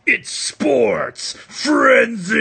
It's Sports Frenzy!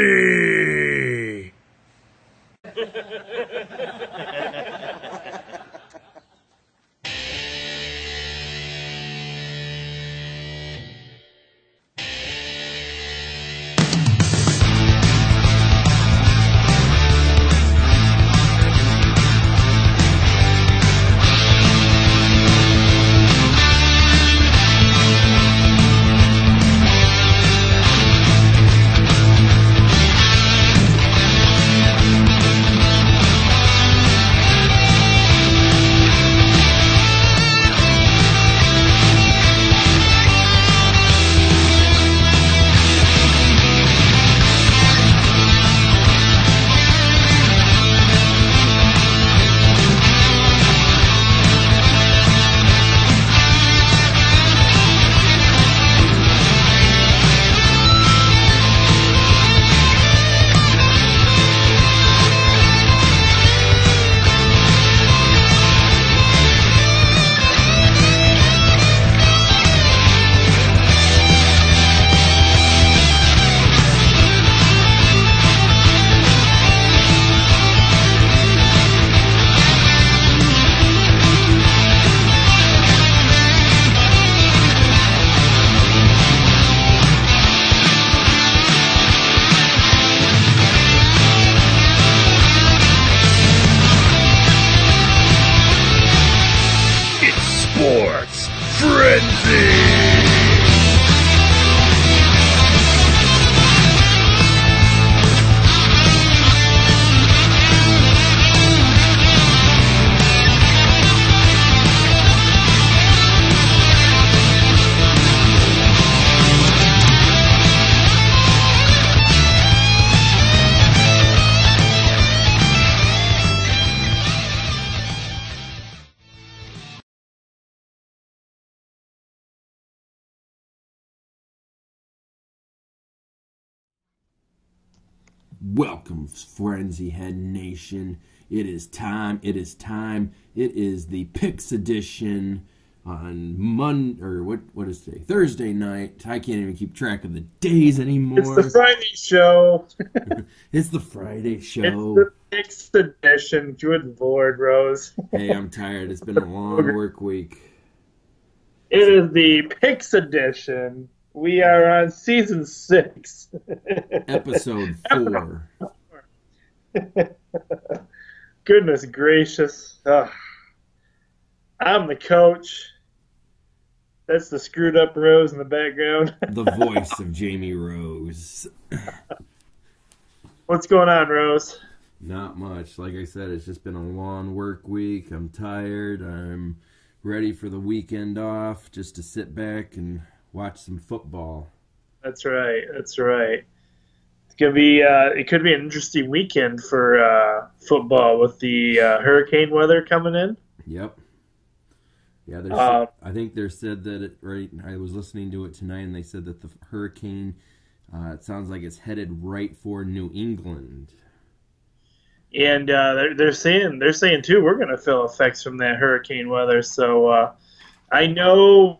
Sports Frenzy! Welcome, Frenzy Head Nation. It is time. It is the Picks edition on Monday, or what is today? Thursday night. I can't even keep track of the days anymore. It's the Friday show. It's the Friday show. It's the Picks edition. Good Lord, Rose. Hey, I'm tired. It's been a long work week. It is the Picks edition. We are on season 6. Episode 4. Goodness gracious. I'm the coach. That's the screwed up Rose in the background. The voice of Jamie Rose. What's going on, Rose? Not much. Like I said, it's just been a long work week. I'm tired. I'm ready for the weekend off just to sit back and watch some football. That's right. It's gonna be. It could be an interesting weekend for football with the hurricane weather coming in. Yep. Yeah, I think they said that it. Right. I was listening to it tonight, and they said that the hurricane. It sounds like it's headed right for New England. And they're saying too we're gonna feel effects from that hurricane weather. So I know.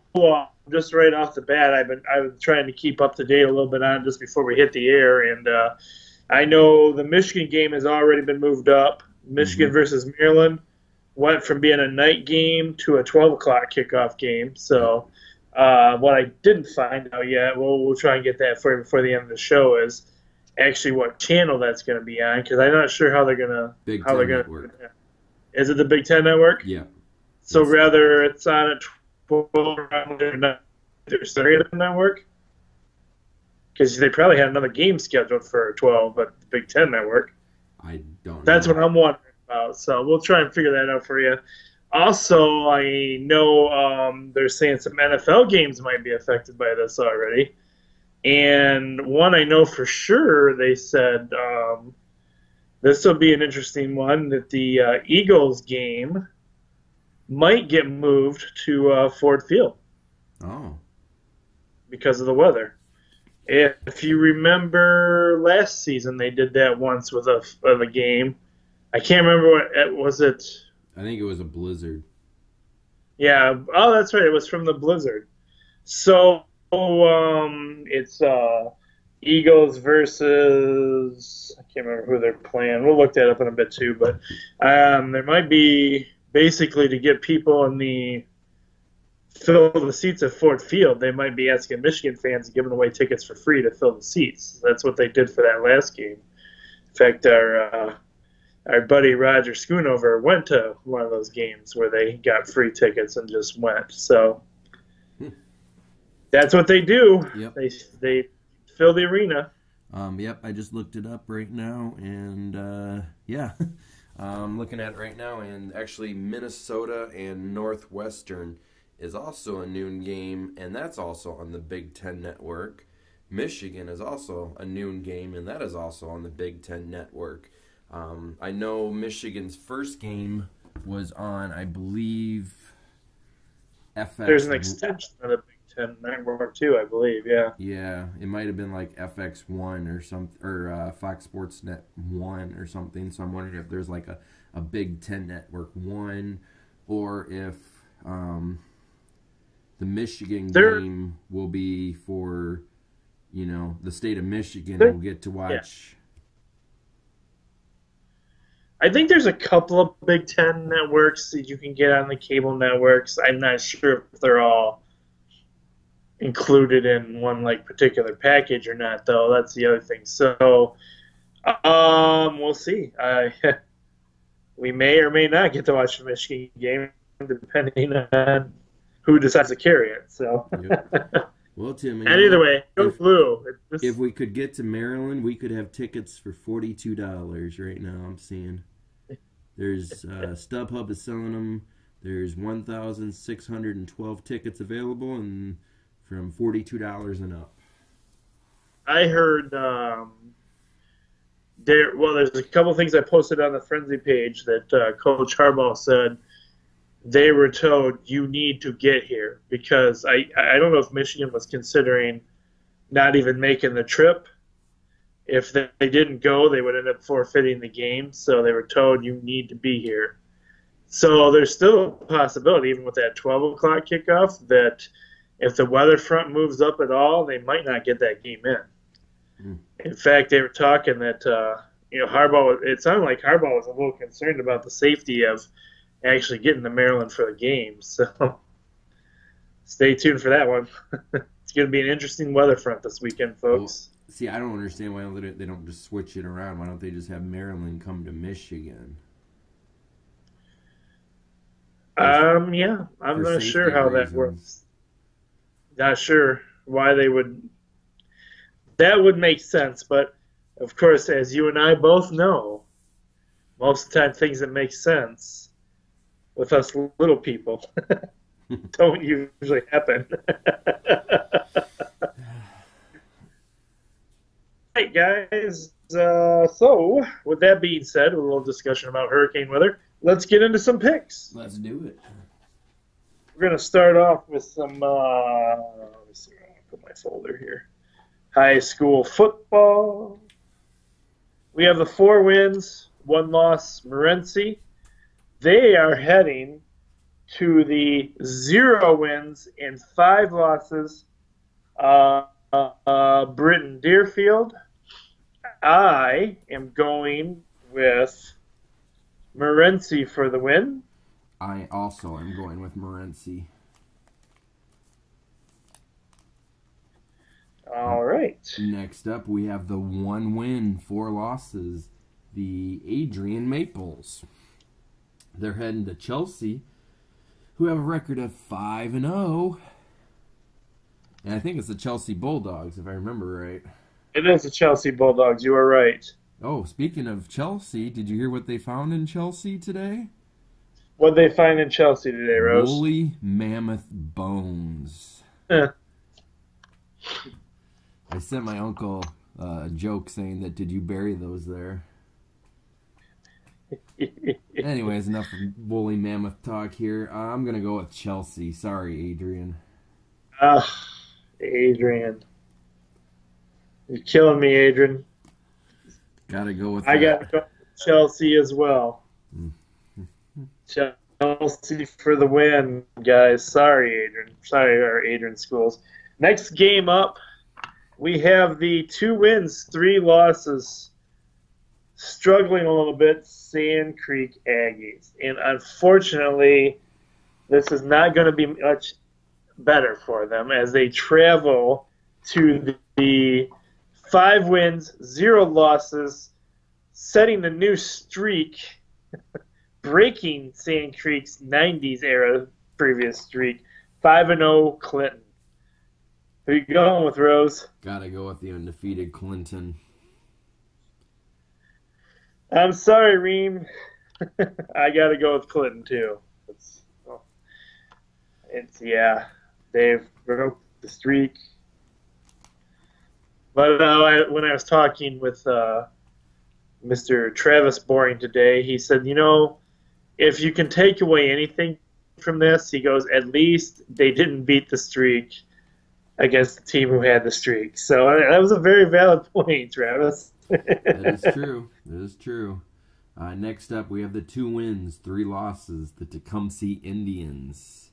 Just right off the bat, I've been trying to keep up to date a little bit on it just before we hit the air, and I know the Michigan game has already been moved up. Michigan versus Maryland went from being a night game to a 12 o'clock kickoff game. So what I didn't find out yet, we'll try and get that for you before the end of the show, is actually what channel that's going to be on, because I'm not sure how they're going to. Big Ten Network. Is it the Big Ten Network? Yeah. So rather it's on at 12 network, because they probably had another game scheduled for 12, but the Big Ten Network. I don't know. That's what I'm wondering about. So we'll try and figure that out for you. Also, I know they're saying some NFL games might be affected by this already. And one I know for sure, they said this will be an interesting one, that the Eagles game might get moved to Ford Field. Oh. Because of the weather. If you remember last season, they did that once with a game. I can't remember what was it. I think it was a blizzard. Yeah. Oh, that's right. It was from the blizzard. So it's Eagles versus I can't remember who they're playing. We'll look that up in a bit too, but there might be basically to get people in the fill the seats at Ford Field. They might be asking Michigan fans giving away tickets for free to fill the seats. That's what they did for that last game. In fact, our buddy Roger Schoonover went to one of those games where they got free tickets and just went. So that's what they do. Yep. They fill the arena. Yep, I just looked it up right now, and yeah, I'm looking at it right now, and actually Minnesota and Northwestern is also a noon game, and that's also on the Big Ten Network. Michigan is also a noon game, and that is also on the Big Ten Network. I know Michigan's first game was on, I believe, FX. There's an extension of the Big Ten Network too, I believe. Yeah. Yeah, it might have been like FX1 or something, or Fox Sports Net 1 or something. So I'm wondering if there's like a Big Ten Network 1, or if the Michigan game will be for, the state of Michigan will get to watch. I think there's a couple of Big Ten networks that you can get on the cable networks. I'm not sure if they're all included in one like particular package or not, though. That's the other thing. So, we'll see. We may or may not get to watch the Michigan game, depending on who decides to carry it. So, yep. Well, Tim, and either way, go Blue. If we could get to Maryland, we could have tickets for $42 right now. I'm seeing there's StubHub is selling them. There's 1,612 tickets available, and from $42 and up. I heard there's a couple things I posted on the Frenzy page that Coach Harbaugh said they were told you need to get here, because I don't know if Michigan was considering not even making the trip. If they didn't go, they would end up forfeiting the game, so they were told you need to be here. So there's still a possibility, even with that 12 o'clock kickoff, that if the weather front moves up at all, they might not get that game in. In fact, they were talking that Harbaugh. It sounded like Harbaugh was a little concerned about the safety of actually getting to Maryland for the game. So stay tuned for that one. It's going to be an interesting weather front this weekend, folks. Well, see, I don't understand why they don't just switch it around. Why don't they just have Maryland come to Michigan? Yeah, I'm not sure how that works. Not sure why they would. That would make sense, but of course, as you and I both know, most of the time things that make sense with us little people don't usually happen. Right, guys. So, with that being said, a little discussion about hurricane weather. Let's get into some picks. Let's do it. We're going to start off with some, let me see, I'll put my folder here. High school football. We have the 4 wins, 1 loss, Morenci. They are heading to the 0 wins and 5 losses, Britton Deerfield. I am going with Morenci for the win. I also am going with Morenci. All right. Next up, we have the 1 win, 4 losses, the Adrian Maples. They're heading to Chelsea, who have a record of 5-0. And I think it's the Chelsea Bulldogs, if I remember right. It is the Chelsea Bulldogs. You are right. Oh, speaking of Chelsea, did you hear what they found in Chelsea today? What did they find in Chelsea today, Rose? Woolly mammoth bones. I sent my uncle a joke saying that, did you bury those there? Anyways, enough woolly mammoth talk here. I'm going to go with Chelsea. Sorry, Adrian. Adrian. You're killing me, Adrian. Gotta go with I got to go with Chelsea as well. Chelsea for the win, guys. Sorry, Adrian. Sorry, our Adrian schools. Next game up, we have the 2 wins, 3 losses. Struggling a little bit, Sand Creek Aggies. And unfortunately, this is not going to be much better for them as they travel to the 5 wins, 0 losses, setting the new streak, breaking Sand Creek's 90s era previous streak, 5-0 Clinton. Who you going with, Rose? Gotta go with the undefeated Clinton. I'm sorry, Reem. I got to go with Clinton, too. Yeah, they've broke the streak. But when I was talking with Mr. Travis Boring today, he said, if you can take away anything from this, he goes, at least they didn't beat the streak against the team who had the streak. So that was a very valid point, Travis. That is true. That is true. Next up, we have the 2 wins, 3 losses, the Tecumseh Indians.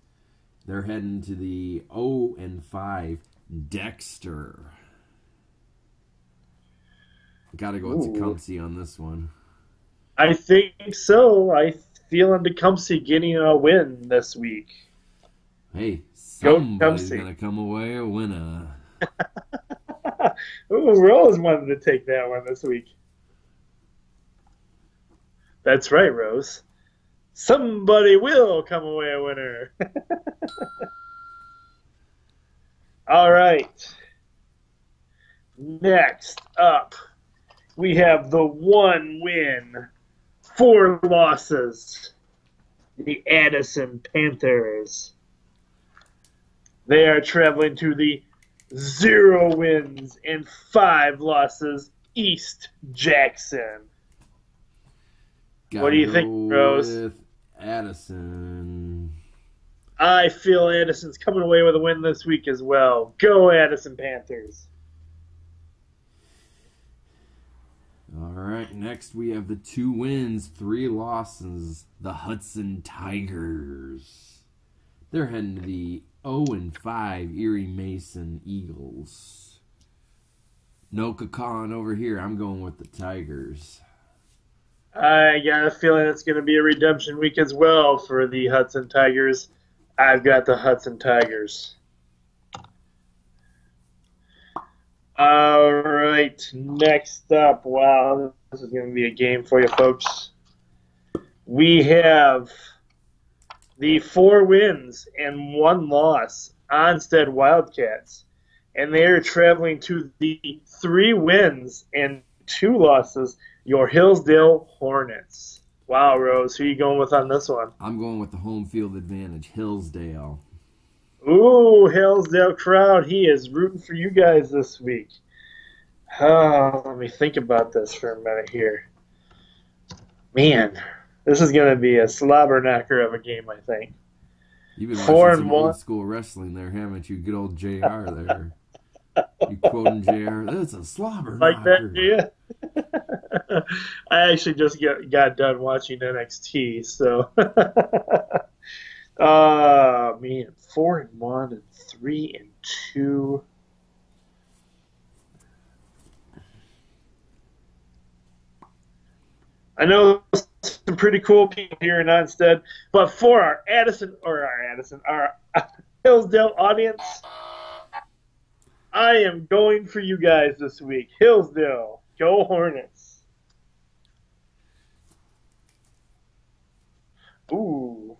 They're heading to the 0-5 Dexter. Got to go with Tecumseh on this one. I think so. I feel in Tecumseh getting a win this week. Hey, somebody's going to come away a winner. Ooh, Rose wanted to take that one this week. That's right, Rose. Somebody will come away a winner. All right. Next up, we have the 1 win, 4 losses, the Addison Panthers. They are traveling to the 0 wins and 5 losses, East Jackson. What do you think, Rose? With Addison. I feel Addison's coming away with a win this week as well. Go Addison Panthers. All right, next we have the 2 wins, 3 losses, the Hudson Tigers. They're heading to the 0-5 Erie Mason Eagles. No Kakan over here. I'm going with the Tigers. I got a feeling it's going to be a redemption week as well for the Hudson Tigers. I've got the Hudson Tigers. All right, next up. Wow, this is going to be a game for you folks. We have the 4 wins and 1 loss, Onstead Wildcats. And they are traveling to the 3 wins and 2 losses, your Hillsdale Hornets. Wow, Rose, who are you going with on this one? I'm going with the home field advantage, Hillsdale. Ooh, Hillsdale crowd, he is rooting for you guys this week. Oh, let me think about this for a minute here. Man, this is going to be a slobber knocker of a game, I think. You've been 4 watching and some 1. old school wrestling there, haven't you? Good old JR there. You quoting JR? That's a slobber Like knocker. that, yeah. I actually just got done watching NXT, so. Man, 4 and 1 and 3 and 2. I know some pretty cool people here in Onstead, but for our Hillsdale audience, I am going for you guys this week. Hillsdale, go Hornets. Ooh.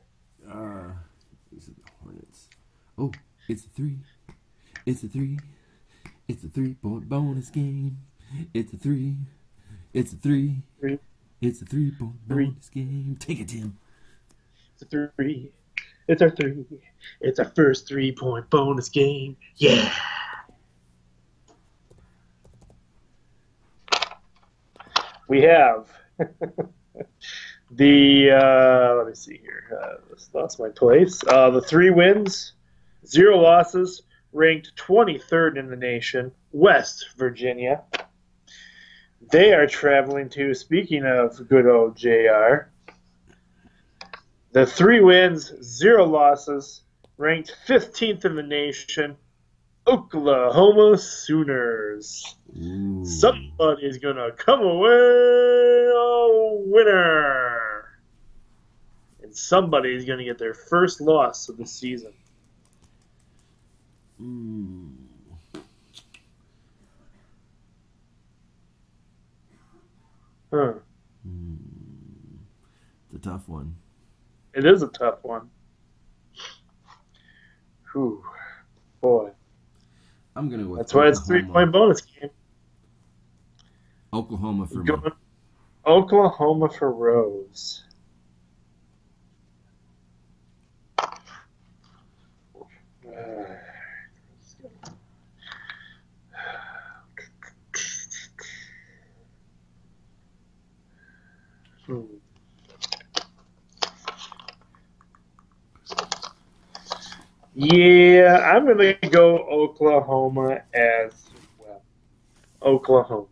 These are the Hornets. Oh, it's a 3. It's a 3. It's a 3-point bonus game. It's a 3. It's a 3. It's a 3-point bonus game. Take it, Tim. It's a 3. It's our 3. It's our first 3-point bonus game. Yeah. We have the, let me see here. Lost my place. The 3 wins, 0 losses, ranked 23rd in the nation, West Virginia. They are traveling to, speaking of good old JR, the 3 wins, 0 losses, ranked 15th in the nation, Oklahoma Sooners. Ooh. Somebody's going to come away a winner. And somebody's going to get their first loss of the season. Huh. It's a tough one. It is a tough one. Whew. Boy. I'm going to go with That's why it's a Oklahoma. 3-point bonus game. Oklahoma for me. Going Oklahoma for Rose. Yeah, I'm going to go Oklahoma as well. Oklahoma.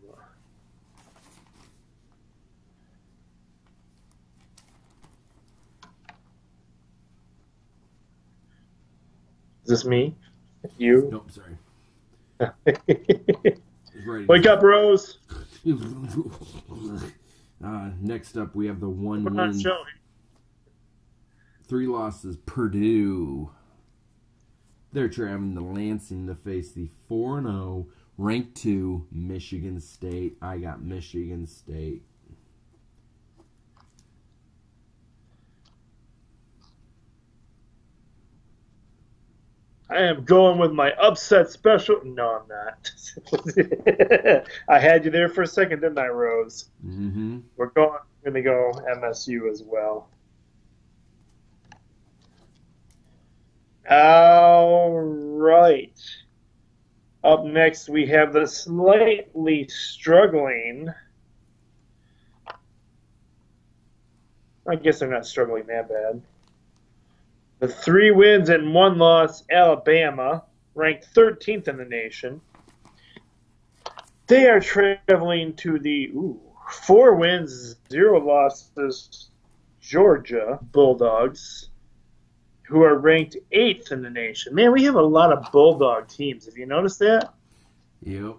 Is this me? You? Nope, sorry. Wake up, Rose. Next up, we have the one We're not win, showing. 3 losses Purdue. They're traveling to Lansing to face the 4-0 ranked 2 Michigan State. I got Michigan State. I am going with my upset special. No, I'm not. I had you there for a second, didn't I, Rose? Mm-hmm. We're going to go MSU as well. All right. Up next, we have the slightly struggling. I guess they're not struggling that bad. The 3 wins and 1 loss, Alabama, ranked 13th in the nation. They are traveling to the 4 wins, 0 losses, Georgia Bulldogs, who are ranked 8th in the nation. Man, we have a lot of Bulldog teams. Have you noticed that? Yep.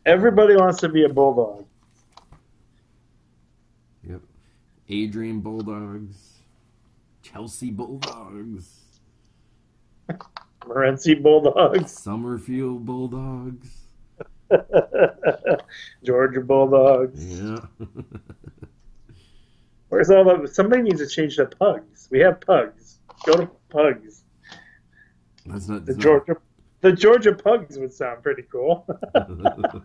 Everybody wants to be a Bulldog. Yep. Adrian Bulldogs. Chelsea Bulldogs. Morency Bulldogs. Summerfield Bulldogs. Georgia Bulldogs. Yeah. Where's all the... Somebody needs to change the Pugs. We have Pugs. Go to Pugs. That's not... The Georgia Pugs would sound pretty cool. Oh,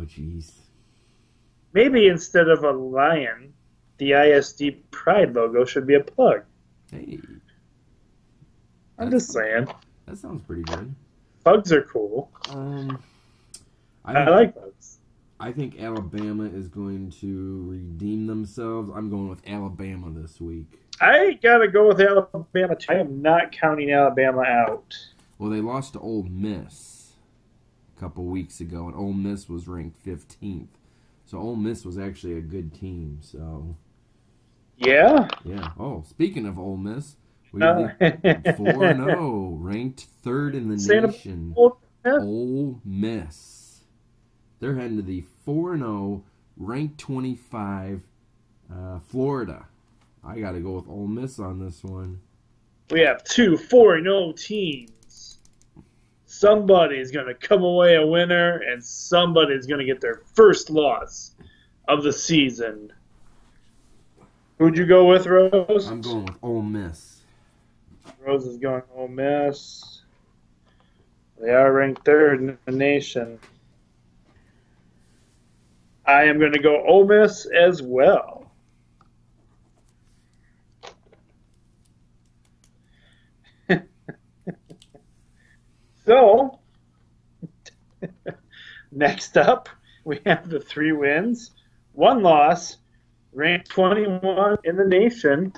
jeez. Maybe instead of a lion, the ISD Pride logo should be a pug. Hey. I'm just saying. That sounds pretty good. Pugs are cool. I like pugs. I think Alabama is going to redeem themselves. I'm going with Alabama this week. I gotta go with Alabama. I am not counting Alabama out. Well, they lost to Ole Miss a couple weeks ago, and Ole Miss was ranked 15th. So Ole Miss was actually a good team. So yeah. Oh, speaking of Ole Miss, we have the 4-0, ranked 3rd in the nation. Ole Miss. They're heading to the 4-0, ranked 25, Florida. I got to go with Ole Miss on this one. We have 2 4-0 teams. Somebody's going to come away a winner, and somebody's going to get their first loss of the season. Who'd you go with, Rose? I'm going with Ole Miss. Rose is going Ole Miss. They are ranked 3rd in the nation. I am going to go Ole Miss as well. So, next up, we have the 3 wins, 1 loss, ranked 21 in the nation,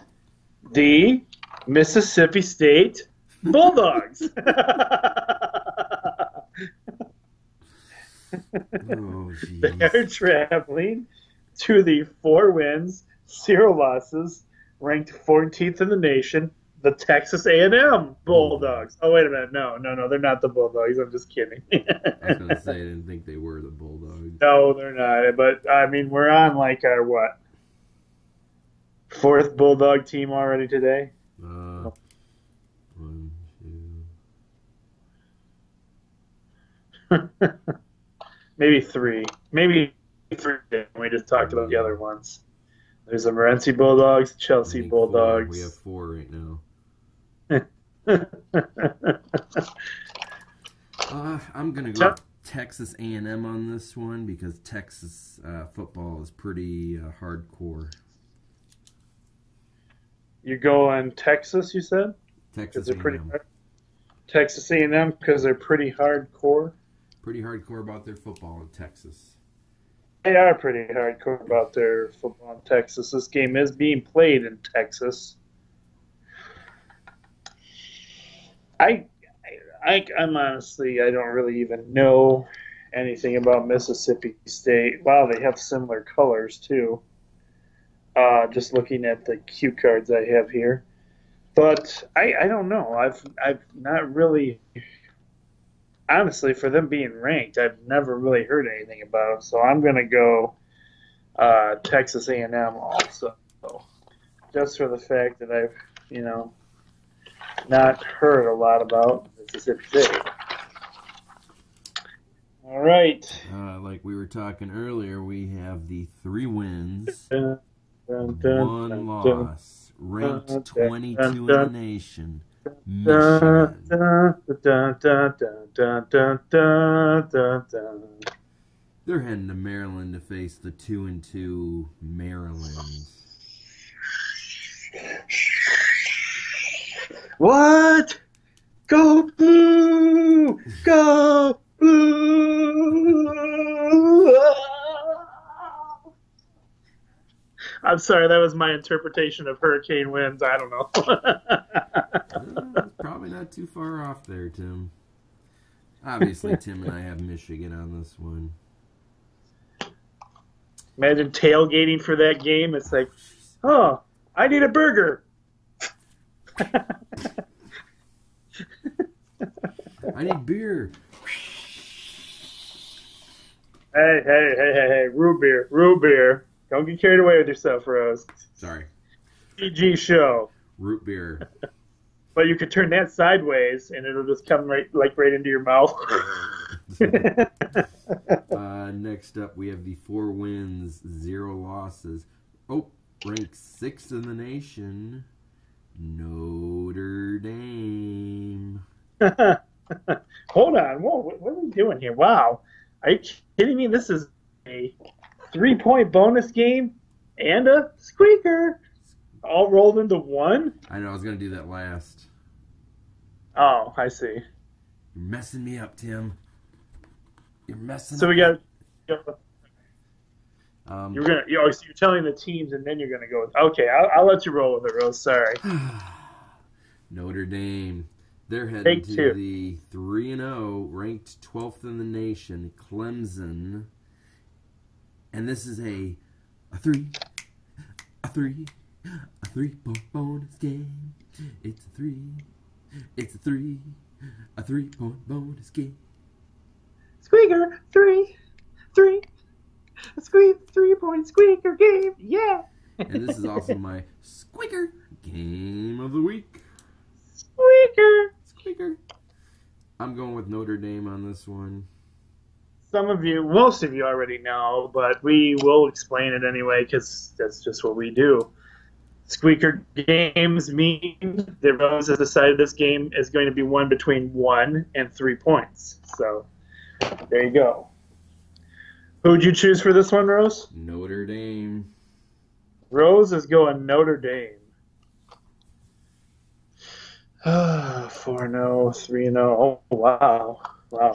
the Mississippi State Bulldogs. They're traveling to the 4 wins, 0 losses, ranked 14th in the nation, the Texas A&M Bulldogs. Oh, wait a minute. No, they're not the Bulldogs. I'm just kidding. I was going to say I didn't think they were the Bulldogs. No, they're not. But, I mean, we're on like our, what, fourth Bulldog team already today? 1, 2. Maybe three. Maybe three. We just talked about the other ones. There's the Morenci Bulldogs, Chelsea Bulldogs. 4. We have 4 right now. I'm gonna go with Texas A&M on this one because Texas football is pretty hardcore. You're going Texas, you said? Texas A&M. A&M. Texas A&M because they're pretty hardcore. Pretty hardcore about their football in Texas. They are pretty hardcore about their football in Texas. This game is being played in Texas. I'm honestly, I don't really even know anything about Mississippi State. Wow, they have similar colors too. Just looking at the cue cards I have here, but I don't know. I've not really, honestly, for them being ranked, I've never really heard anything about them. So I'm gonna go Texas A&M also, just for the fact that I've not heard a lot about Mississippi State. All right. Like we were talking earlier, we have the 3 wins, 1 loss, ranked 22 in the nation, Michigan. They're heading to Maryland to face the 2-2 Marylands. What? Go Blue! Go Blue! I'm sorry, that was my interpretation of hurricane winds. I don't know. Probably not too far off there, Tim. Obviously, Tim and I have Michigan on this one. Imagine tailgating for that game. It's like, oh, I need a burger. I need beer. Hey, root beer. Don't get carried away with yourself, Rose. Sorry. PG show. Root beer. But you could turn that sideways, and it'll just come right into your mouth. Next up, we have the 4 wins, 0 losses. Oh, ranked 6th in the nation, Notre Dame. Hold on. Whoa, what are we doing here? Wow. Are you kidding me? This is a 3-point bonus game and a squeaker all rolled into one? I know. I was going to do that last. Oh, I see. You're messing me up, Tim. You're messing so up. We got. You're you're telling the teams, and then you're gonna go with. Okay, I'll let you roll with it, Rose. Sorry. Notre Dame. They're heading to two. the 3-0, ranked 12th in the nation, Clemson, and this is a 3-point bonus game. It's a 3-point bonus game. Squeaker, 3, a 3-point squeaker game, yeah. And this is also my squeaker game of the week. Squeaker. I'm going with Notre Dame on this one. Most of you already know, but we will explain it anyway because that's just what we do. Squeaker games mean that Rose has decided this game is going to be won between 1 and 3 points. So there you go. Who'd you choose for this one, Rose? Notre Dame. Rose is going Notre Dame. 4-0, 3-0. Oh, wow.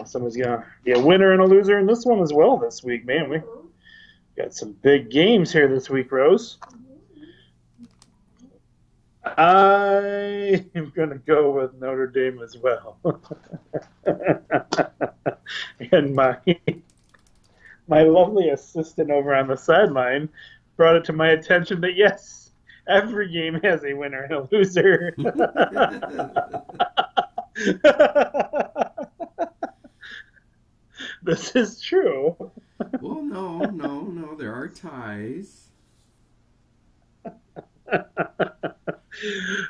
Someone's going to be a winner and a loser in this one as well this week, man. We got some big games here this week, Rose. I am going to go with Notre Dame as well. And my lovely assistant over on the sideline brought it to my attention that, yes, Every game has a winner and a loser. This is true. Well, no. There are ties. There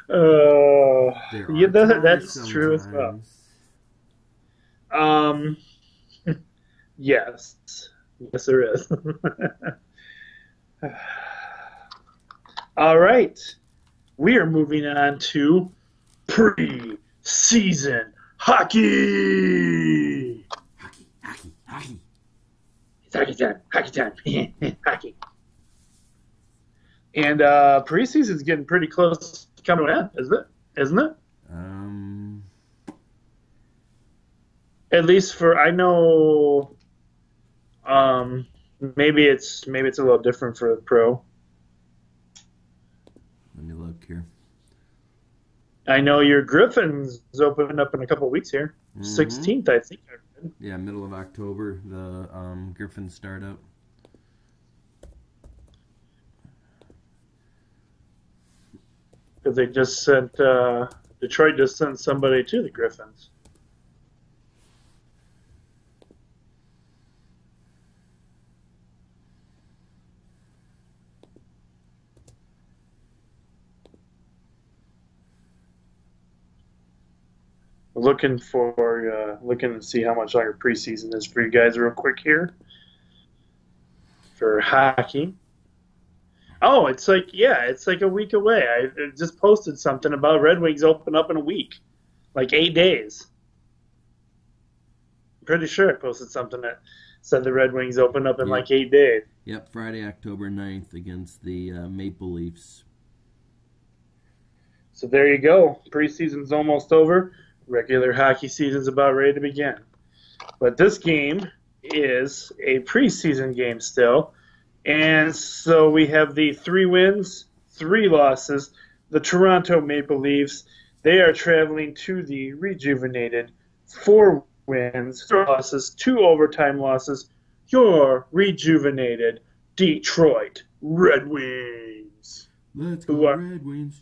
Yeah, are ties that's true as well. sometimes. Um, yes, yes, there is. All right, we are moving on to pre-season hockey. Hockey. It's hockey time. Hockey time. Hockey. And preseason's getting pretty close to coming to an end, isn't it? Isn't it? Um, At least for I know. Maybe it's a little different for the pro. Let me look here. I know your Griffins is opening up in a couple of weeks here. Mhm. 16th, I think. Yeah, middle of October, the Griffins start up. Because they just sent Detroit just sent somebody to the Griffins. Looking to see how much longer preseason is for you guys real quick here for hockey. Oh, it's like a week away. I just posted something about Red Wings open up in a week, like 8 days. Pretty sure I posted something that said the Red Wings open up in Yeah. like 8 days. Yep, Friday, October 9th against the Maple Leafs. So there you go. Preseason's almost over. Regular hockey season's about ready to begin. But this game is a preseason game still. And so we have the 3 wins, 3 losses. The Toronto Maple Leafs, they are traveling to the rejuvenated 4 wins, 3 losses, 2 overtime losses. Your rejuvenated Detroit Red Wings. Let's Who go are- Red Wings.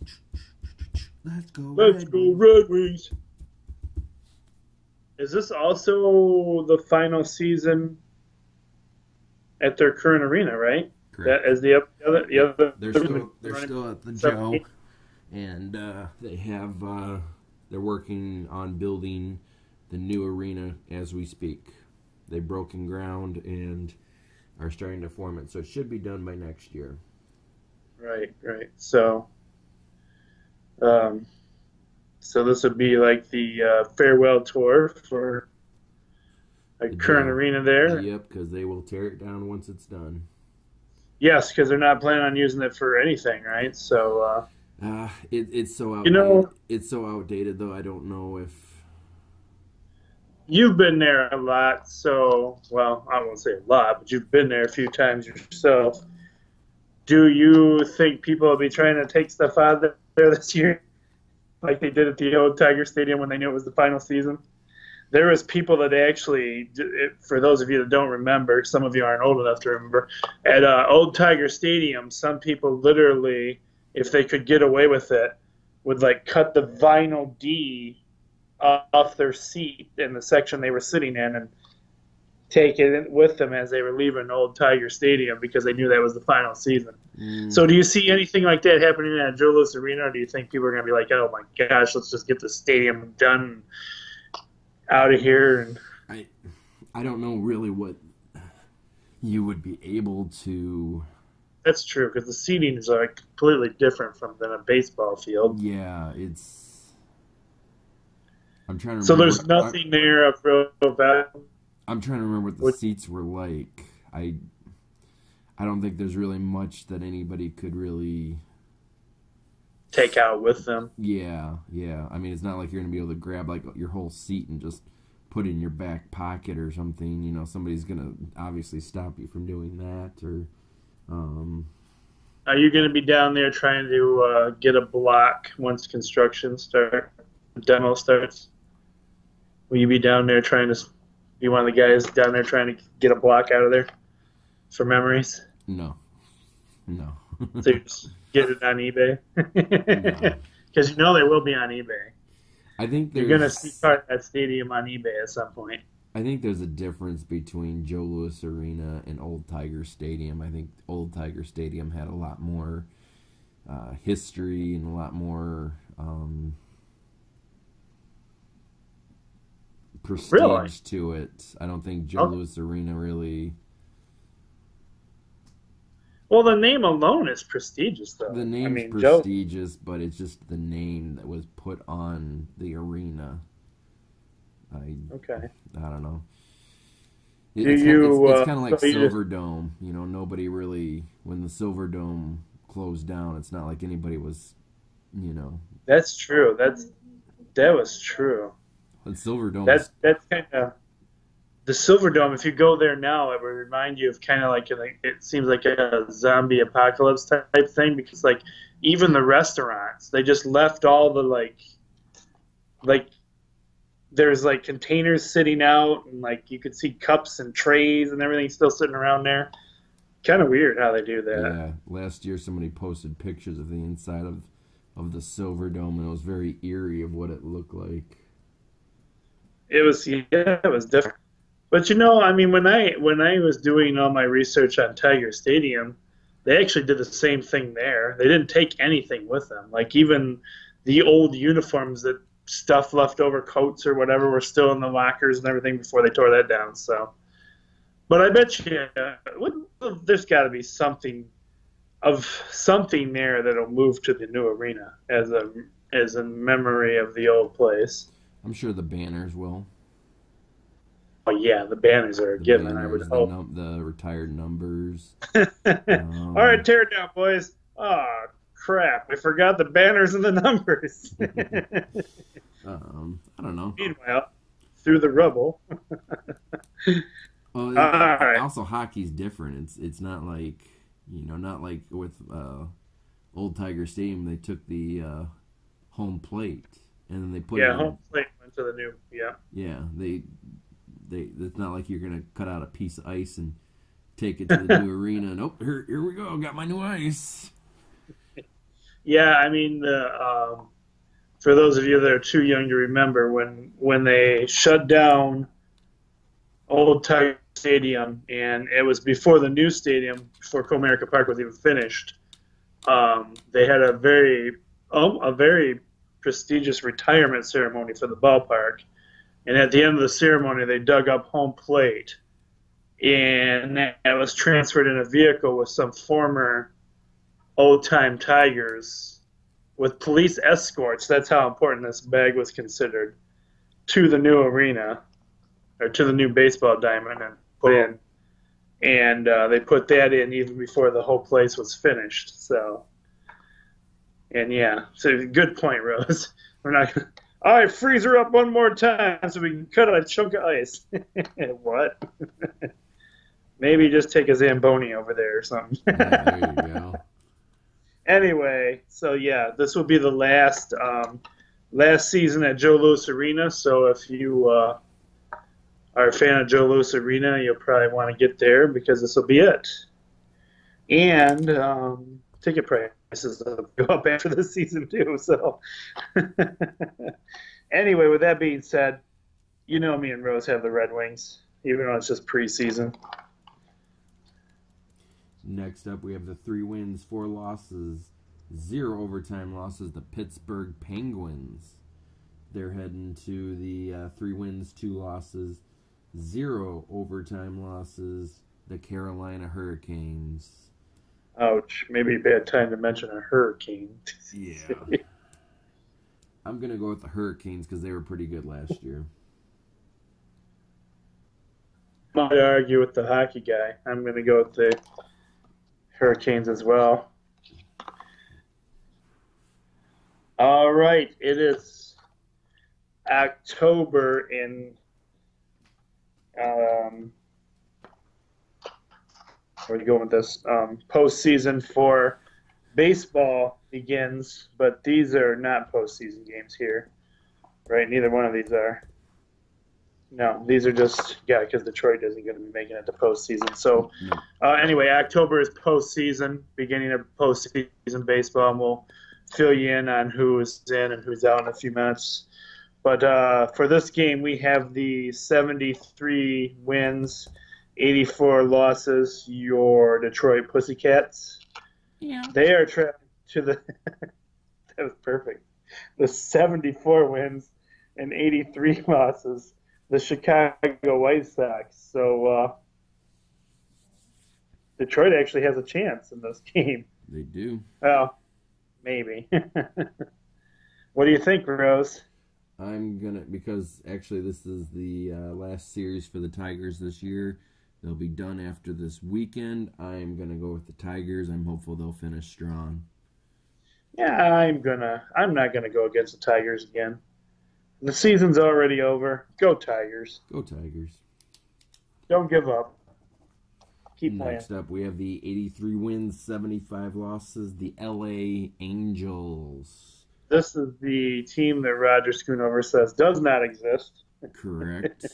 Let's go Let's Red go Wings. Red Wings. Is this also the final season at their current arena, right? Correct. That is the other. They're still at the Joe, and they have they're working on building the new arena as we speak. They've broken ground and are starting to form it, so it should be done by next year. Right. So this would be like the farewell tour for a The current Joe. arena there. Yep, because they will tear it down once it's done. Yes, because they're not planning on using it for anything, right? So It's so outdated. You know- It's so outdated, though. I don't know if. you've been there a lot, so, well, I won't say a lot, but you've been there a few times yourself. Do you think people will be trying to take stuff out of there this year, like they did at the old Tiger Stadium when they knew it was the final season? There was people that actually, for those of you that don't remember, some of you aren't old enough to remember, at old Tiger Stadium, some people literally, if they could get away with it, would like cut the vinyl D off their seat in the section they were sitting in and take it with them as they were leaving Old Tiger Stadium because they knew that was the final season. So do you see anything like that happening at Joe Louis Arena, or do you think people are going to be like, oh my gosh, let's just get the stadium done out of here? And I don't know really what you would be able to. that's true, because the seating is like completely different than a baseball field. Yeah, it's. I'm trying to. So remember there's nothing there of real value. I'm trying to remember what the seats were like. I don't think there's really much that anybody could really. Take out with them. Yeah. I mean, it's not like you're gonna be able to grab like your whole seat and just put it in your back pocket or something. You know, somebody's gonna obviously stop you from doing that. Or, Are you going to be down there trying to get a block once construction demo starts? Will you be down there trying to be one of the guys down there trying to get a block out of there for memories? no. So you just get it on eBay? No. Because you know they will be on eBay. I think You're going to see there's part of that stadium on eBay at some point. I think there's a difference between Joe Louis Arena and Old Tiger Stadium. I think Old Tiger Stadium had a lot more history and a lot more prestige Really? to it. I don't think Joe Oh, Louis Arena really. well, the name alone is prestigious, though. The I name's mean, Joe. prestigious, but it's just the name that was put on the arena. I Okay. I don't know. Do It's kind of like so you just, Silver Dome. You know, nobody really when the Silver Dome closed down. It's not like anybody was, you know, that's true. That was true. when Silver Dome That's was. that's kind of the Silver Dome. If you go there now, it would remind you of kind of like it seems like a zombie apocalypse type thing because like even the restaurants they just left all the like there's like containers sitting out and like you could see cups and trays and everything still sitting around there. Kind of weird how they do that. Yeah, last year somebody posted pictures of the inside of the Silver Dome, and it was very eerie of what it looked like. It was different. But I mean, when I was doing all my research on Tiger Stadium, they actually did the same thing there. They didn't take anything with them. Like even the old uniforms that stuff left over coats or whatever were still in the lockers and everything before they tore that down. So, but I bet you there's got to be something there that'll move to the new arena as a memory of the old place. I'm sure the banners will. Oh yeah, the banners are a The given. I would banners, hope. the retired numbers. All right, Um, tear it down, boys. Oh crap! I forgot the banners and the numbers. I don't know. Meanwhile, through the rubble. Well, All right. also hockey's different. It's not like not like with Old Tiger Stadium. They took the home plate and then they put it Yeah, in. home plate went to the new. Yeah. Yeah, they. It's not like you're gonna cut out a piece of ice and take it to the new arena. Nope, here we go. Got my new ice. Yeah, I mean, for those of you that are too young to remember, when they shut down Old Tiger Stadium, and it was before the new stadium, before Comerica Park was even finished. They had a very prestigious retirement ceremony for the ballpark, and at the end of the ceremony, they dug up home plate, and that was transferred in a vehicle with some former old-time Tigers with police escorts. That's how important this bag was considered to the new arena or to the new baseball diamond and put in. And they put that in even before the whole place was finished. So, and yeah, so good point, Rose. We're not gonna. All right, freeze her up one more time so we can cut a chunk of ice. What? Maybe just take a Zamboni over there or something. Yeah, there you go. Anyway, so yeah, this will be the last season at Joe Louis Arena. So if you are a fan of Joe Louis Arena, you'll probably want to get there because this will be it. And ticket prices will go up after this season too. So anyway, with that being said, me and Rose have the Red Wings, even though it's just preseason. Next up, we have the 3 wins, 4 losses, 0 overtime losses. The Pittsburgh Penguins. They're heading to the 3 wins, 2 losses, 0 overtime losses. The Carolina Hurricanes. Ouch. Maybe a bad time to mention a hurricane. Yeah. I'm going to go with the Hurricanes because they were pretty good last year. Might argue with the hockey guy. I'm going to go with the Hurricanes as well. All right, it is October in where are you going with this? Postseason for baseball begins, but these are not postseason games here, right? Neither one of these are. No, these are just because Detroit isn't going to be making it to postseason. So anyway, October is postseason, beginning of postseason baseball, and we'll fill you in on who is in and who's out in a few minutes. But for this game, we have the 73 wins, 84 losses. Your Detroit Pussycats. Yeah. They are traveling to the. That was perfect. The 74 wins and 83 losses. The Chicago White Sox. So Detroit actually has a chance in this game. They do. Well, maybe. What do you think, Rose? Because actually this is the last series for the Tigers this year. They'll be done after this weekend. I'm going to go with the Tigers. I'm hopeful they'll finish strong. Yeah, I'm not gonna go against the Tigers again. The season's already over. Go Tigers. Go Tigers. Don't give up. Keep playing. Next up, we have the 83 wins, 75 losses, the LA Angels. This is the team that Roger Schoonover says does not exist. Correct.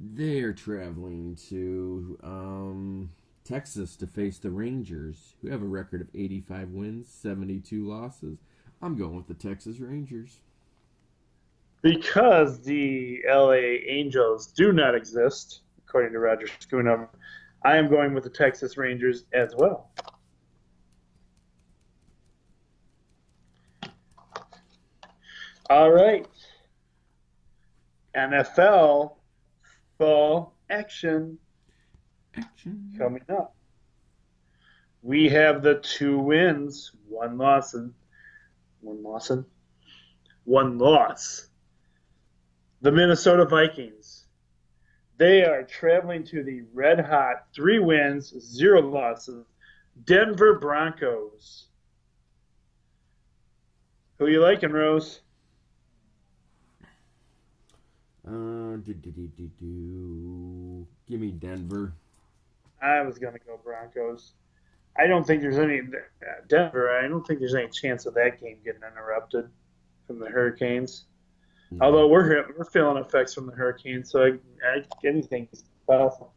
They are traveling to Texas to face the Rangers, who have a record of 85 wins, 72 losses. I'm going with the Texas Rangers. Because the LA Angels do not exist, according to Roger Schoonover, I am going with the Texas Rangers as well. All right. NFL fall action. Coming up. We have the 2 wins, 1 loss. The Minnesota Vikings. They are traveling to the red hot 3 wins, 0 losses, Denver Broncos. Who you liking, Rose? Give me Denver. I was going to go Broncos. I don't think there's any Denver. I don't think there's any chance of that game getting interrupted from the Hurricanes. No. Although we're feeling effects from the Hurricanes, so anything is possible.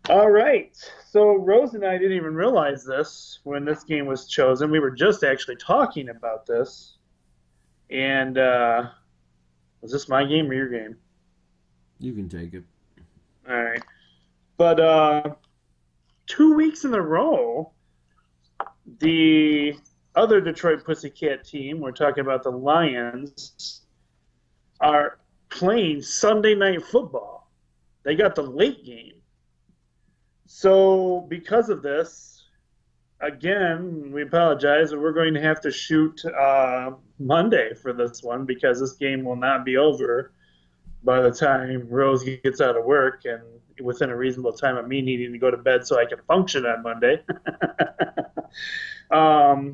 All right. So Rose and I didn't even realize this when this game was chosen. We were just actually talking about this. And was this my game or your game? You can take it. All right. But 2 weeks in a row, the other Detroit Pussycat team, we're talking about the Lions, are playing Sunday Night Football. They got the late game. So because of this, again, we apologize, but we're going to have to shoot Monday for this one because this game will not be over by the time Rose gets out of work and within a reasonable time of me needing to go to bed so I can function on Monday.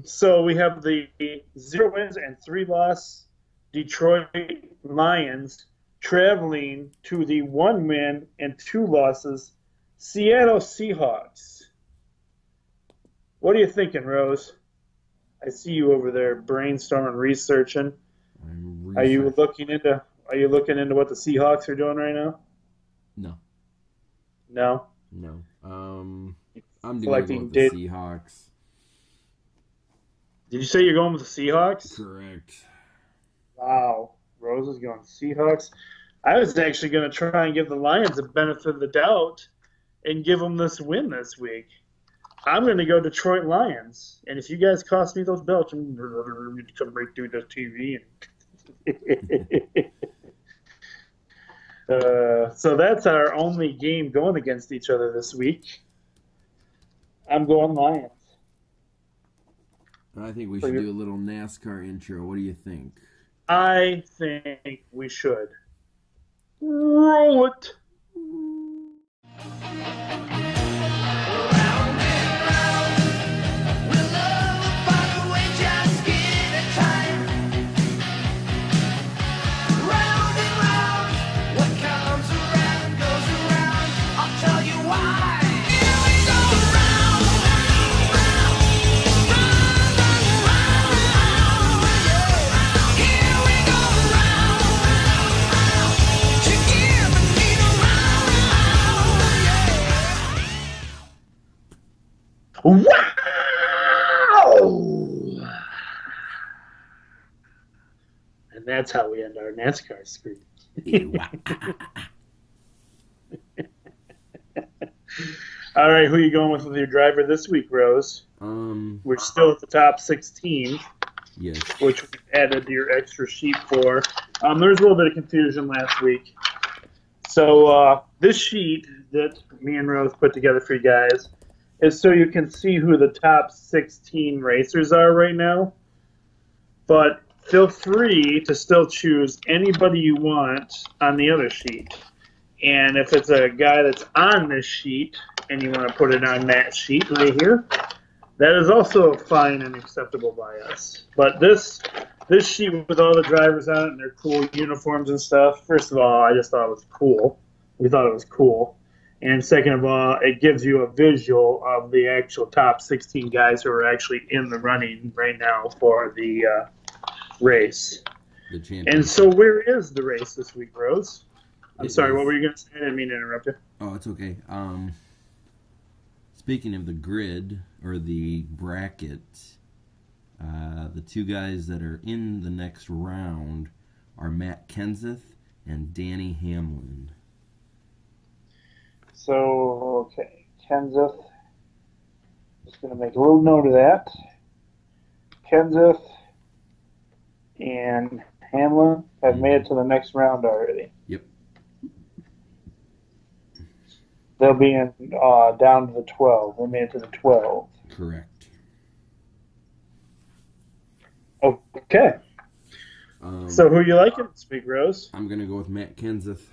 So we have the 0 wins and 3 loss Detroit Lions traveling to the 1 win and 2 losses Seattle Seahawks. What are you thinking, Rose? I see you over there brainstorming, researching. Are you looking into what the Seahawks are doing right now? No. No? No. I'm going to go with the Seahawks. Did you say you're going with the Seahawks? Correct. Wow. Rose is going Seahawks. I was actually going to try and give the Lions a benefit of the doubt and give them this win this week. I'm going to go Detroit Lions. And if you guys cost me those belts, I'm going to come right through the TV. So that's our only game going against each other this week. I'm going Lions. I think we should do a little NASCAR intro. What do you think? I think we should. Roll it. Wow! And that's how we end our NASCAR screen. All right, who are you going with your driver this week, Rose? We're still at the top 16. Yes. Which we added your extra sheet for. There was a little bit of confusion last week. So this sheet that me and Rose put together for you guys is so you can see who the top 16 racers are right now. But feel free to still choose anybody you want on the other sheet. And if it's a guy that's on this sheet and you want to put it on that sheet right here, that is also fine and acceptable by us. But this sheet with all the drivers on it and their cool uniforms and stuff, first of all, I just thought it was cool. We thought it was cool. And second of all, it gives you a visual of the actual top 16 guys who are actually in the running right now for the race. The championship. And so where is the race this week, Rose? I'm sorry, is. what were you going to say? I didn't mean to interrupt you. Oh, it's okay. Speaking of the grid, or the bracket, the two guys that are in the next round are Matt Kenseth and Danny Hamlin. So, okay, Kenseth. Just going to make a little note of that. Kenseth and Hamlin have made it to the next round already. Yep. They'll be in down to the 12. They made it to the 12. Correct. Okay. So who you liking this week, Rose? I'm going to go with Matt Kenseth.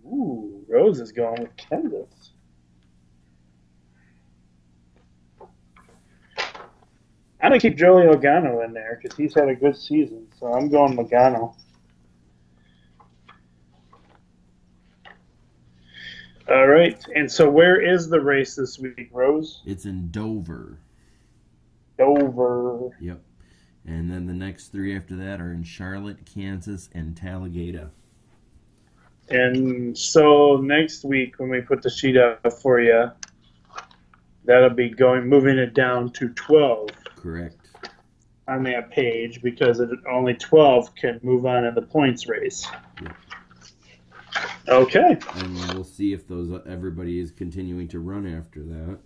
Ooh, Rose is going with Kenseth. I'm going to keep Joey Logano in there because he's had a good season. So I'm going Logano. All right. And so where is the race this week, Rose? It's in Dover. Dover. Yep. And then the next three after that are in Charlotte, Kansas, and Talladega. And so next week when we put the sheet up for you, that'll be moving it down to 12. Correct. On that page because only 12 can move on in the points race. Yep. Okay. And we'll see if everybody is continuing to run after that.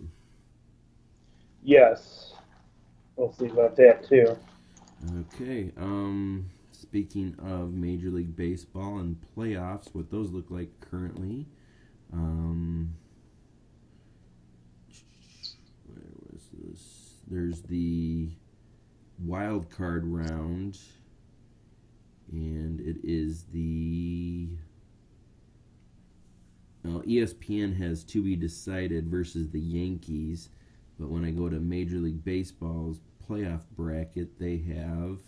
Yes. We'll see about that too. Okay. Speaking of Major League Baseball and playoffs, what those look like currently. Where was this? There's the wild card round, and it is the ESPN has to be decided versus the Yankees, but when I go to Major League Baseball's playoff bracket, they have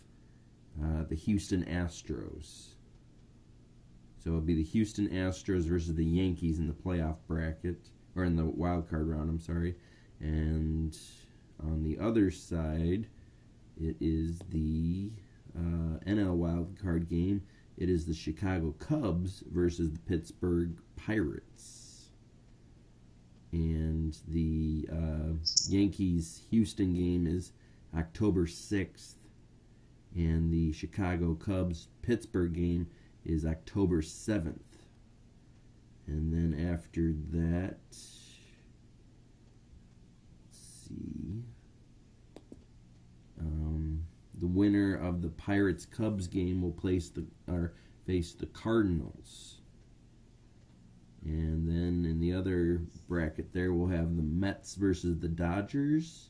the Houston Astros. So it'll be the Houston Astros versus the Yankees in the playoff bracket, or in the wild card round, I'm sorry. And on the other side, it is the NL wild card game. It is the Chicago Cubs versus the Pittsburgh Pirates. And the Yankees-Houston game is October 6th. And the Chicago Cubs-Pittsburgh game is October 7th. And then after that, let's see, the winner of the Pirates-Cubs game will face the Cardinals. And then in the other bracket there, we'll have the Mets versus the Dodgers.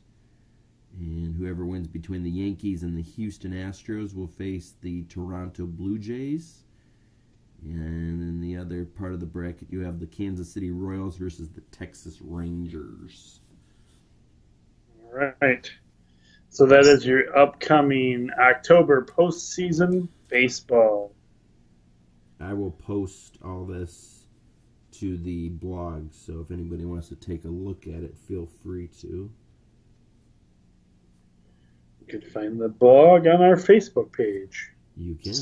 And whoever wins between the Yankees and the Houston Astros will face the Toronto Blue Jays. And in the other part of the bracket, you have the Kansas City Royals versus the Texas Rangers. All right. So that is your upcoming October postseason baseball. I will post all this to the blog, so if anybody wants to take a look at it, feel free to. You can find the blog on our Facebook page. You can.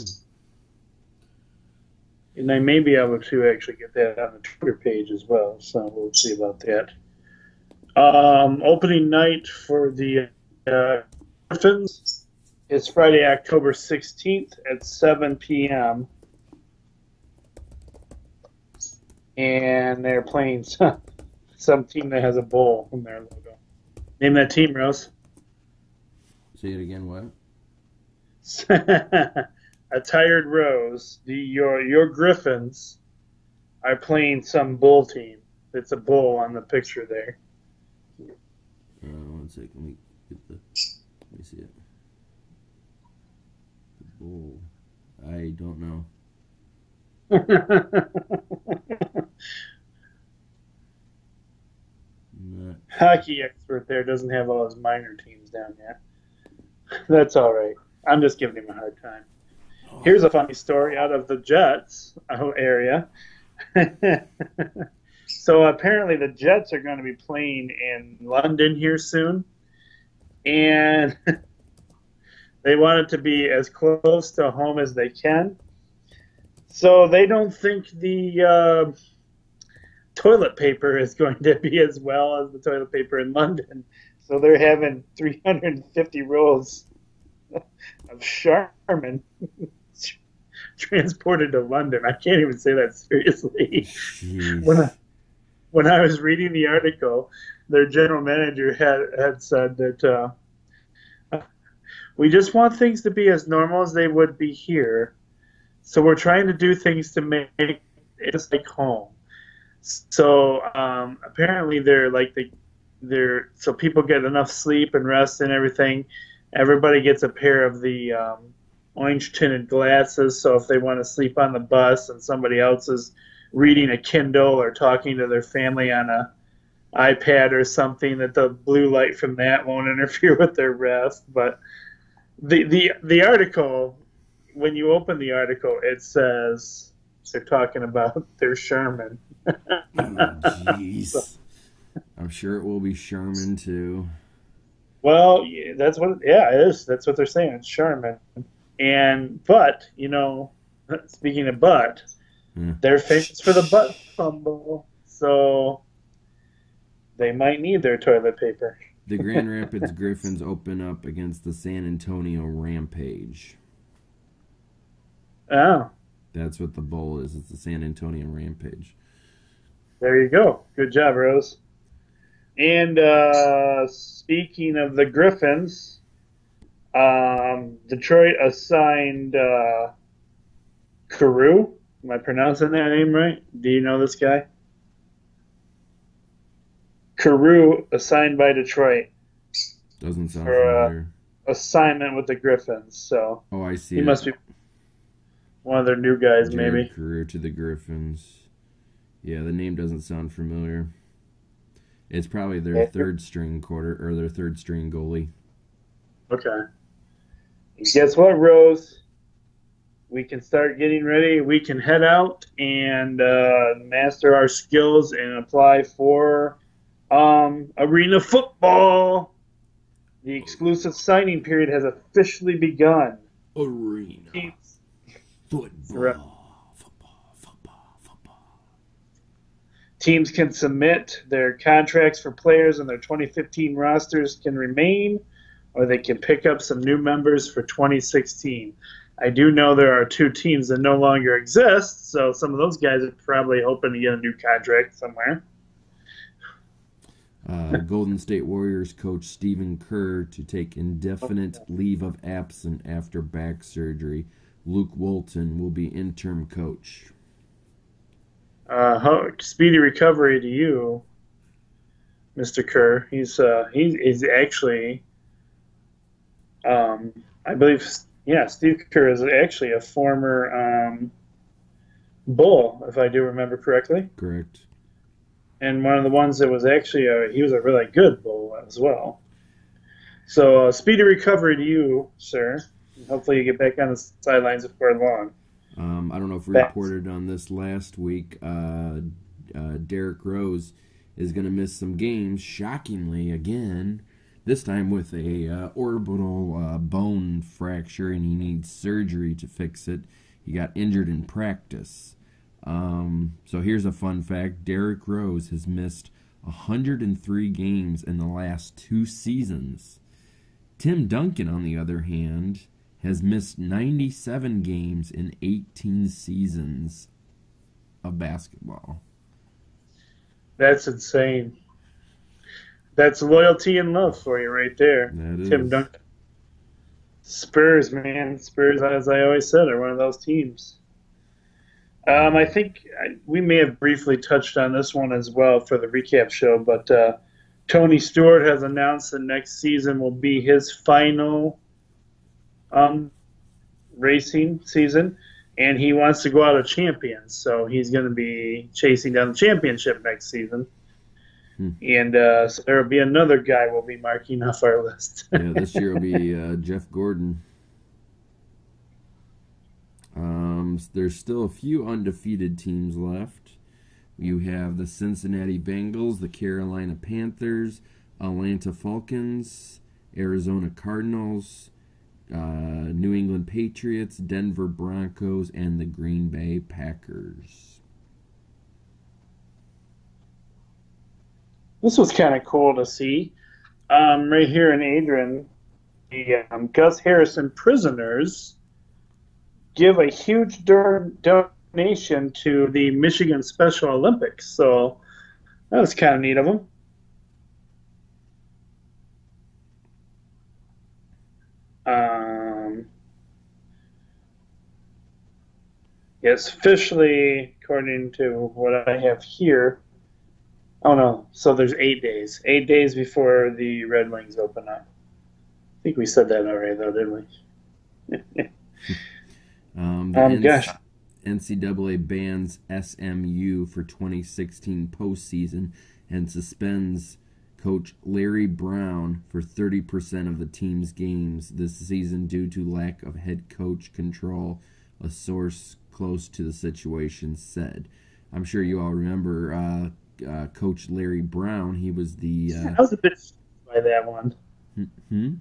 And I may be able to actually get that on the Twitter page as well, so we'll see about that. Opening night for the Griffins is Friday, October 16th at 7 p.m. And they're playing some team that has a bull in their logo. Name that team, Rose. Say it again, what? A tired Rose. Your Griffins are playing some bull team. It's a bull on the picture there. One second. Let me see it. The bull. I don't know. Not. Hockey expert there doesn't have all his minor teams down yet. That's all right. I'm just giving him a hard time. Here's a funny story out of the Jets area. So apparently the Jets are going to be playing in London here soon, and they want it to be as close to home as they can. So they don't think the toilet paper is going to be as well as the toilet paper in London. So they're having 350 rolls of Charmin transported to London. I can't even say that seriously. When I was reading the article, their general manager had said that we just want things to be as normal as they would be here. So we're trying to do things to make it just like home. So apparently so people get enough sleep and rest and everything. Everybody gets a pair of the orange tinted glasses. So if they want to sleep on the bus and somebody else is reading a Kindle or talking to their family on a iPad or something, that the blue light from that won't interfere with their rest. But the article, when you open the article, it says they're talking about their Sherman. Jeez. I'm sure it will be Sherman too. Well, that's what. Yeah, it is. That's what they're saying. It's Sherman. But speaking of butt, they're famous for the butt fumble, so they might need their toilet paper. The Grand Rapids Griffins open up against the San Antonio Rampage. Oh. That's what the bowl is. It's the San Antonio Rampage. There you go. Good job, Rose. And speaking of the Griffins, Detroit assigned Carew. Am I pronouncing that name right? Do you know this guy? Carew assigned by Detroit. Doesn't sound for familiar. Assignment with the Griffins. So I see. He must be one of their new guys, Jared maybe. Carew to the Griffins. Yeah, the name doesn't sound familiar. It's probably their third string goalie. Okay. Guess what, Rose? We can start getting ready. We can head out and master our skills and apply for arena football. The exclusive signing period has officially begun. Arena football. Teams can submit their contracts for players, and their 2015 rosters can remain, or they can pick up some new members for 2016. I do know there are 2 teams that no longer exist, so some of those guys are probably hoping to get a new contract somewhere. Golden State Warriors coach Stephen Kerr to take indefinite leave of absence after back surgery. Luke Walton will be interim coach. Speedy recovery to you, Mr. Kerr. He's actually, I believe, Steve Kerr is actually a former Bull, if I do remember correctly. Correct. And one of the ones that was actually he was a really good Bull as well. So speedy recovery to you, sir. Hopefully you get back on the sidelines before long. I don't know if we reported on this last week. Derrick Rose is going to miss some games, shockingly, again. This time with a orbital bone fracture, and he needs surgery to fix it. He got injured in practice. So here's a fun fact. Derrick Rose has missed 103 games in the last 2 seasons. Tim Duncan, on the other hand, has missed 97 games in 18 seasons of basketball. That's insane. That's loyalty and love for you right there. That Tim is. Duncan. Spurs, man. Spurs, as I always said, are one of those teams. I think we may have briefly touched on this one as well for the recap show, but Tony Stewart has announced that next season will be his final racing season, and he wants to go out a champion. So he's going to be chasing down the championship next season. And so there will be another guy we'll be marking off our list. Yeah, this year will be Jeff Gordon. There's still a few undefeated teams left. You have the Cincinnati Bengals, the Carolina Panthers, Atlanta Falcons, Arizona Cardinals, New England Patriots, Denver Broncos, and the Green Bay Packers. This was kind of cool to see. Right here in Adrian, the Gus Harrison prisoners give a huge donation to the Michigan Special Olympics. So that was kind of neat of them. Yes, officially, according to what I have here. Oh, no. So there's 8 days. 8 days before the Red Wings open up. I think we said that already, though, didn't we? Gosh. NCAA bans SMU for 2016 postseason and suspends coach Larry Brown for 30% of the team's games this season due to lack of head coach control, a source close to the situation said. I'm sure you all remember Coach Larry Brown. He was the... I was a bit shocked by that one. Hmm?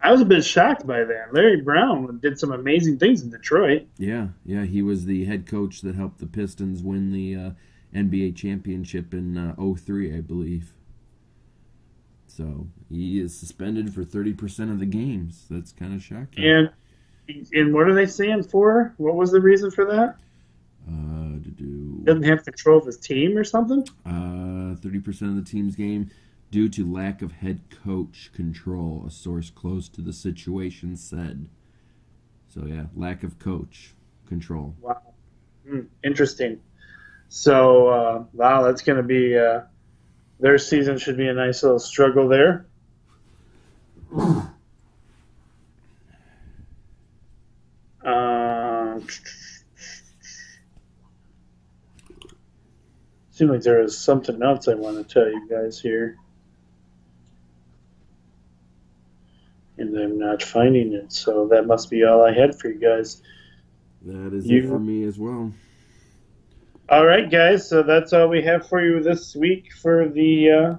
I was a bit shocked by that. Larry Brown did some amazing things in Detroit. Yeah, he was the head coach that helped the Pistons win the NBA championship in 03, I believe. So he is suspended for 30% of the games. That's kind of shocking. And what are they saying for? What was the reason for that? Doesn't have control of his team or something? 30% of the team's game due to lack of head coach control, a source close to the situation said. So, yeah, lack of coach control. Wow. Interesting. So, wow, that's going to be their season should be a nice little struggle there. Seems like there is something else I want to tell you guys here. And I'm not finding it, so that must be all I had for you guys. That is it for me as well. All right, guys, so that's all we have for you this week for the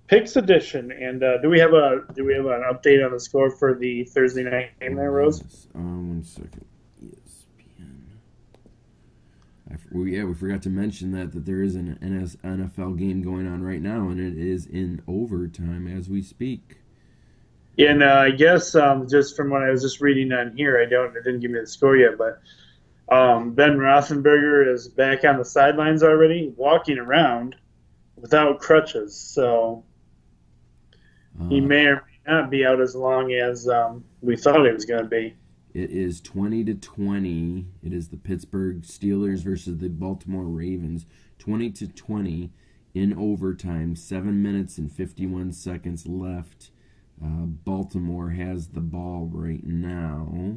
Picks edition. And do we have an update on the score for the Thursday night game there, Rose? Yes. 1 second. ESPN. We forgot to mention that there is an NFL game going on right now, and it is in overtime as we speak. And I guess just from what I was just reading on here, it didn't give me the score yet, but Ben Roethlisberger is back on the sidelines already, walking around without crutches. So he may or may not be out as long as we thought he was going to be. It is 20-20. It is the Pittsburgh Steelers versus the Baltimore Ravens. 20-20 in overtime. 7 minutes and 51 seconds left. Baltimore has the ball right now.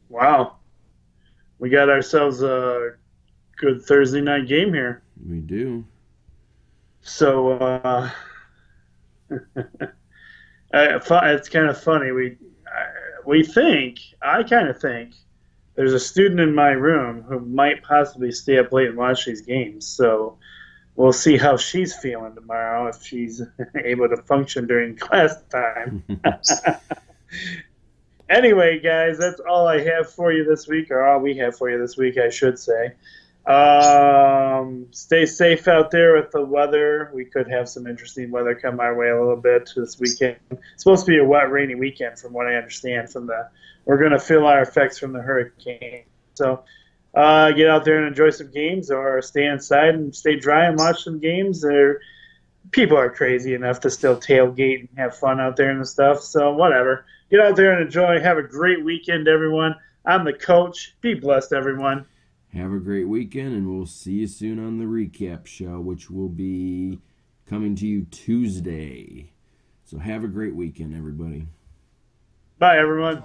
Wow. We got ourselves a good Thursday night game here. We do. So it's kind of funny. I kind of think there's a student in my room who might possibly stay up late and watch these games. So we'll see how she's feeling tomorrow, if she's able to function during class time. Anyway, guys, that's all I have for you this week, or all we have for you this week, I should say. Stay safe out there with the weather. We could have some interesting weather come our way a little bit this weekend. It's supposed to be a wet, rainy weekend, from what I understand. We're going to feel our effects from the hurricane. So get out there and enjoy some games, or stay inside and stay dry and watch some games. People are crazy enough to still tailgate and have fun out there and stuff. So whatever. Get out there and enjoy. Have a great weekend, everyone. I'm the coach. Be blessed, everyone. Have a great weekend, and we'll see you soon on the recap show, which will be coming to you Tuesday. So have a great weekend, everybody. Bye, everyone.